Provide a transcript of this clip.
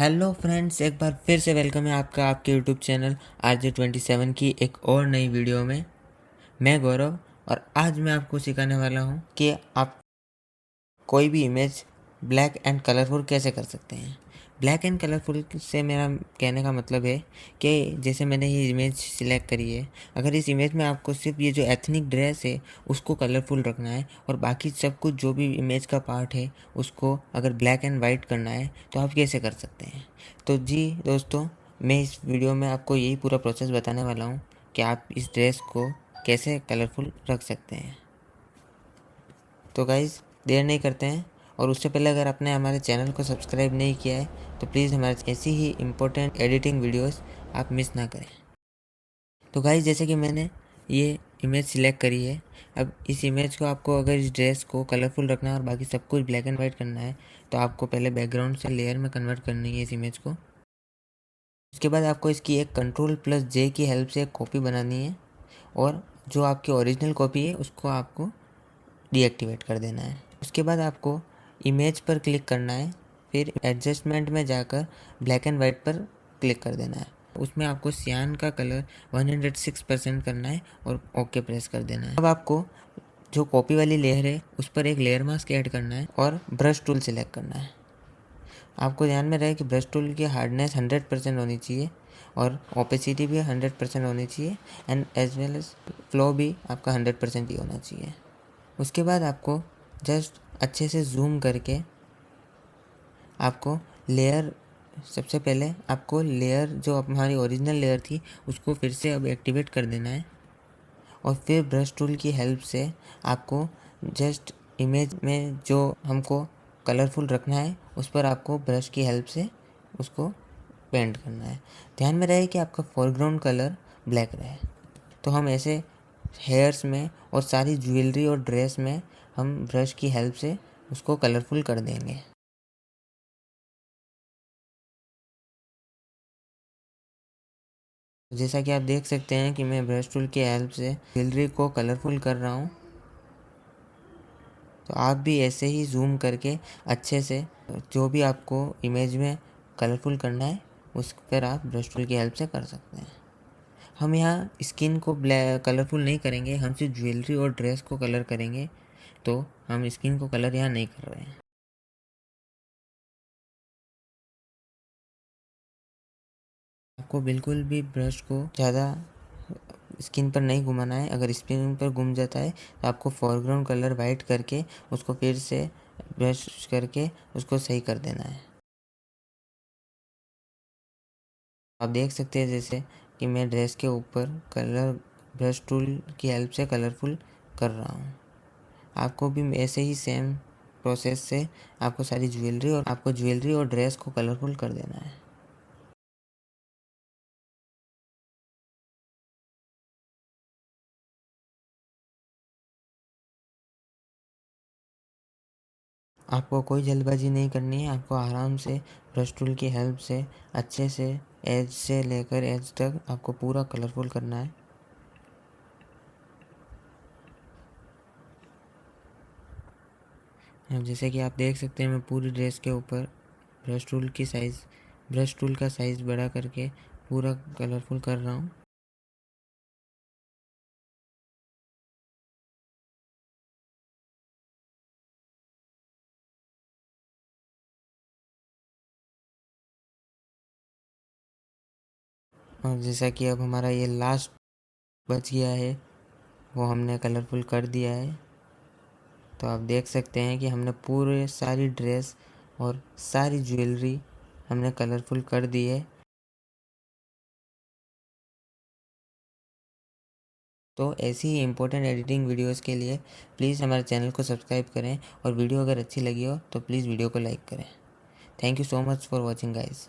Hello friends, एक बार फिर से वेलकम है आपका आपके यूट्यूब चैनल RJ27 की एक और नई वीडियो में। मैं गौरव और आज मैं आपको सिखाने वाला हूँ कि आप कोई भी इमेज ब्लैक एंड कलरफुल कैसे कर सकते हैं। ब्लैक एंड कलरफुल से मेरा कहने का मतलब है कि जैसे मैंने ये इमेज सिलेक्ट करी है, अगर इस इमेज में आपको सिर्फ ये जो एथनिक ड्रेस है उसको कलरफुल रखना है और बाकी सब कुछ जो भी इमेज का पार्ट है उसको अगर ब्लैक एंड वाइट करना है तो आप कैसे कर सकते हैं। तो जी दोस्तों, मैं इस वीडियो में आपको यही पूरा प्रोसेस बताने वाला हूँ कि आप इस ड्रेस को कैसे कलरफुल रख सकते हैं। तो गाइज़, देर नहीं करते हैं और उससे पहले अगर आपने हमारे चैनल को सब्सक्राइब नहीं किया है तो प्लीज़ हमारे ऐसी ही इम्पोर्टेंट एडिटिंग वीडियोस आप मिस ना करें। तो गाइज़, जैसे कि मैंने ये इमेज सिलेक्ट करी है, अब इस इमेज को आपको अगर इस ड्रेस को कलरफुल रखना है और बाकी सब कुछ ब्लैक एंड वाइट करना है तो आपको पहले बैकग्राउंड से लेयर में कन्वर्ट करनी है इस इमेज को। उसके बाद आपको इसकी एक Ctrl+J की हेल्प से एक कॉपी बनानी है और जो आपकी ओरिजिनल कॉपी है उसको आपको डीएक्टिवेट कर देना है। उसके बाद आपको इमेज पर क्लिक करना है, फिर एडजस्टमेंट में जाकर ब्लैक एंड वाइट पर क्लिक कर देना है। उसमें आपको सियान का कलर 106% करना है और ओके प्रेस कर देना है। अब आपको जो कॉपी वाली लेयर है उस पर एक लेयर मास्क ऐड करना है और ब्रश टूल सेलेक्ट करना है। आपको ध्यान में रहे कि ब्रश टूल की हार्डनेस 100% होनी चाहिए और ओपेसिटी भी 100% होनी चाहिए and as well as flow भी आपका 100% ही होना चाहिए। उसके बाद आपको जस्ट अच्छे से जूम करके आपको लेयर सबसे पहले आपको लेयर जो हमारी ओरिजिनल लेयर थी उसको फिर से अब एक्टिवेट कर देना है और फिर ब्रश टूल की हेल्प से आपको जस्ट इमेज में जो हमको कलरफुल रखना है उस पर आपको ब्रश की हेल्प से उसको पेंट करना है। ध्यान में रहे कि आपका फोरग्राउंड कलर ब्लैक रहे। तो हम ऐसे हेयर्स में और सारी ज्वेलरी और ड्रेस में हम ब्रश की हेल्प से उसको कलरफुल कर देंगे। जैसा कि आप देख सकते हैं कि मैं ब्रश टूल की हेल्प से ज्वेलरी को कलरफुल कर रहा हूँ। तो आप भी ऐसे ही जूम करके अच्छे से जो भी आपको इमेज में कलरफुल करना है उस पर आप ब्रश टूल की हेल्प से कर सकते हैं। हम यहाँ स्किन को ब्लैक कलरफुल नहीं करेंगे, हम सिर्फ ज्वेलरी और ड्रेस को कलर करेंगे। तो हम स्किन को कलर यहाँ नहीं कर रहे हैं। आपको बिल्कुल भी ब्रश को ज़्यादा स्किन पर नहीं घुमाना है। अगर स्किन पर घूम जाता है तो आपको फोरग्राउंड कलर वाइट करके उसको फिर से ब्रश करके उसको सही कर देना है। आप देख सकते हैं जैसे कि मैं ड्रेस के ऊपर कलर ब्रश टूल की हेल्प से कलरफुल कर रहा हूँ। आपको भी ऐसे ही सेम प्रोसेस से आपको सारी ज्वेलरी और ड्रेस को कलरफुल कर देना है। आपको कोई जल्दबाजी नहीं करनी है। आपको आराम से ब्रश टूल की हेल्प से अच्छे से एज से लेकर एज तक आपको पूरा कलरफुल करना है। अब जैसे कि आप देख सकते हैं मैं पूरी ड्रेस के ऊपर ब्रश टूल का साइज़ बड़ा करके पूरा कलरफुल कर रहा हूँ। और जैसा कि अब हमारा ये लास्ट बच गया है वो हमने कलरफुल कर दिया है। तो आप देख सकते हैं कि हमने पूरे सारी ड्रेस और सारी ज्वेलरी हमने कलरफुल कर दी है। तो ऐसी ही इम्पोर्टेंट एडिटिंग वीडियोस के लिए प्लीज़ हमारे चैनल को सब्सक्राइब करें और वीडियो अगर अच्छी लगी हो तो प्लीज़ वीडियो को लाइक करें। Thank you so much for watching guys.